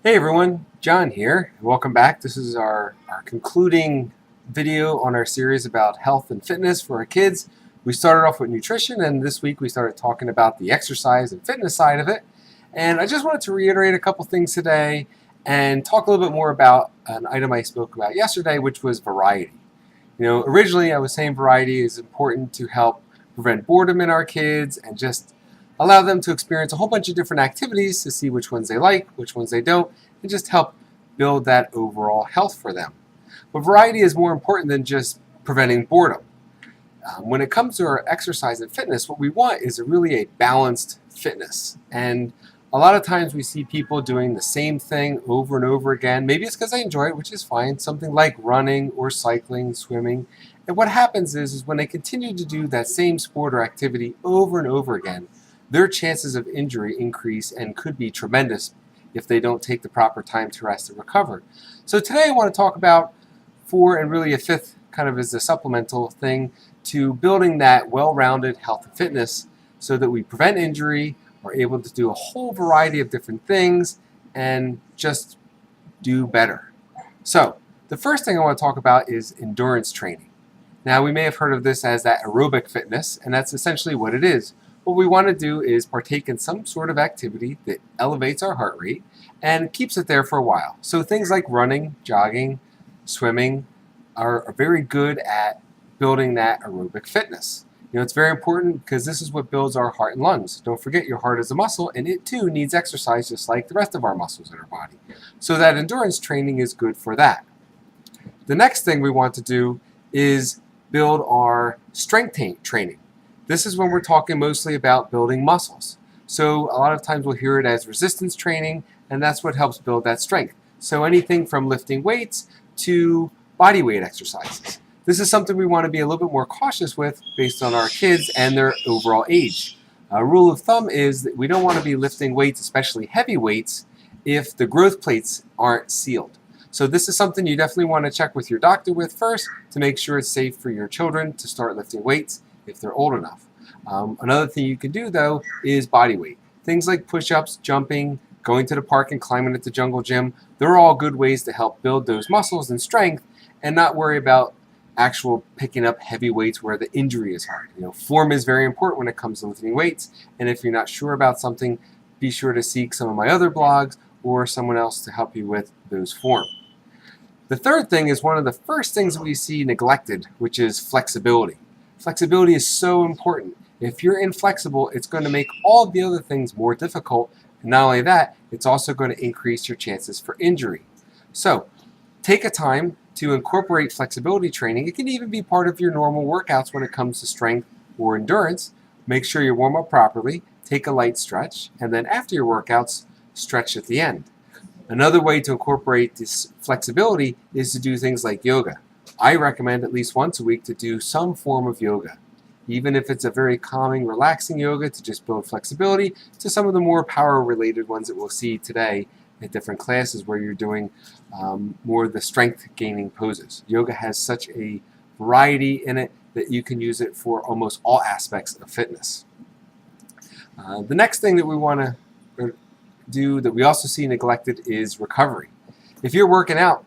Hey everyone, John here. Welcome back. This is our concluding video on our series about health and fitness for our kids. We started off with nutrition, and this week we started talking about the exercise and fitness side of it. And I just wanted to reiterate a couple things today and talk a little bit more about an item I spoke about yesterday, which was variety. Originally I was saying variety is important to help prevent boredom in our kids and just allow them to experience a whole bunch of different activities to see which ones they like, which ones they don't, and just help build that overall health for them. But variety is more important than just preventing boredom. When it comes to our exercise and fitness, what we want is really a balanced fitness. And a lot of times we see people doing the same thing over and over again. Maybe it's because they enjoy it, which is fine, something like running or cycling, swimming. And what happens is when they continue to do that same sport or activity over and over again, their chances of injury increase and could be tremendous if they don't take the proper time to rest and recover. So today I want to talk about four, and really a fifth kind of as a supplemental thing to building that well-rounded health and fitness so that we prevent injury, are able to do a whole variety of different things, and just do better. So the first thing I want to talk about is endurance training. Now we may have heard of this as that aerobic fitness, and that's essentially what it is. What we want to do is partake in some sort of activity that elevates our heart rate and keeps it there for a while. So things like running, jogging, swimming are very good at building that aerobic fitness. It's very important because this is what builds our heart and lungs. Don't forget, your heart is a muscle, and it too needs exercise just like the rest of our muscles in our body. So that endurance training is good for that. The next thing we want to do is build our strength training. This is when we're talking mostly about building muscles. So a lot of times we'll hear it as resistance training, and that's what helps build that strength. So anything from lifting weights to body weight exercises. This is something we want to be a little bit more cautious with based on our kids and their overall age. A rule of thumb is that we don't want to be lifting weights, especially heavy weights, if the growth plates aren't sealed. So this is something you definitely want to check with your doctor with first to make sure it's safe for your children to start lifting weights if they're old enough. Another thing you can do though is body weight. Things like push-ups, jumping, going to the park and climbing at the jungle gym, they're all good ways to help build those muscles and strength and not worry about actual picking up heavy weights where the injury is hard. Form is very important when it comes to lifting weights, and if you're not sure about something, be sure to seek some of my other blogs or someone else to help you with those form. The third thing is one of the first things that we see neglected, which is flexibility. Flexibility is so important. If you're inflexible, it's going to make all the other things more difficult, and not only that, it's also going to increase your chances for injury. So take a time to incorporate flexibility training. It can even be part of your normal workouts when it comes to strength or endurance. Make sure you warm up properly, take a light stretch, and then after your workouts, stretch at the end. Another way to incorporate this flexibility is to do things like yoga. I recommend at least once a week to do some form of yoga, even if it's a very calming, relaxing yoga to just build flexibility, to some of the more power-related ones that we'll see today at different classes where you're doing more of the strength-gaining poses. Yoga has such a variety in it that you can use it for almost all aspects of fitness. The next thing that we want to do that we also see neglected is recovery. If you're working out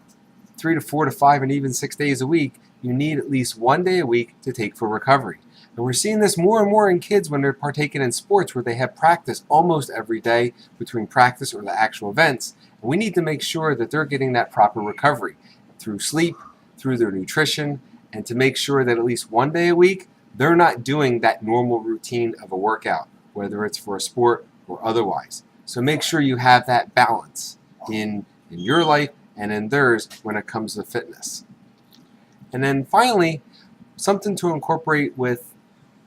3 to 4 to 5 and even 6 days a week, you need at least 1 day a week to take for recovery. And we're seeing this more and more in kids when they're partaking in sports where they have practice almost every day between practice or the actual events. And we need to make sure that they're getting that proper recovery through sleep, through their nutrition, and to make sure that at least 1 day a week, they're not doing that normal routine of a workout, whether it's for a sport or otherwise. So make sure you have that balance in your life and in theirs when it comes to fitness. And then finally, something to incorporate with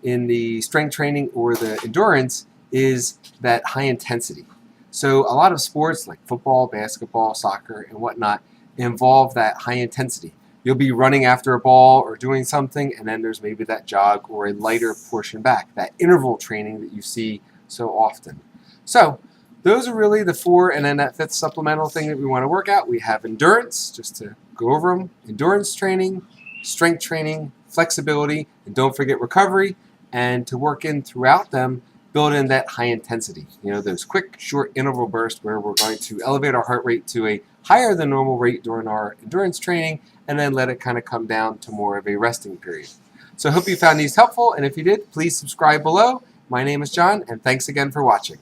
in the strength training or the endurance is that high intensity. So a lot of sports like football, basketball, soccer, and whatnot involve that high intensity. You'll be running after a ball or doing something, and then there's maybe that jog or a lighter portion back, that interval training that you see so often. So those are really the four, and then that fifth supplemental thing that we want to work out. We have endurance, just to go over them, endurance training, strength training, flexibility, and don't forget recovery. And to work in throughout them build in that high intensity, those quick, short interval bursts where we're going to elevate our heart rate to a higher than normal rate during our endurance training and then let it kind of come down to more of a resting period. So I hope you found these helpful, and if you did, please subscribe below. My name is John, and thanks again for watching.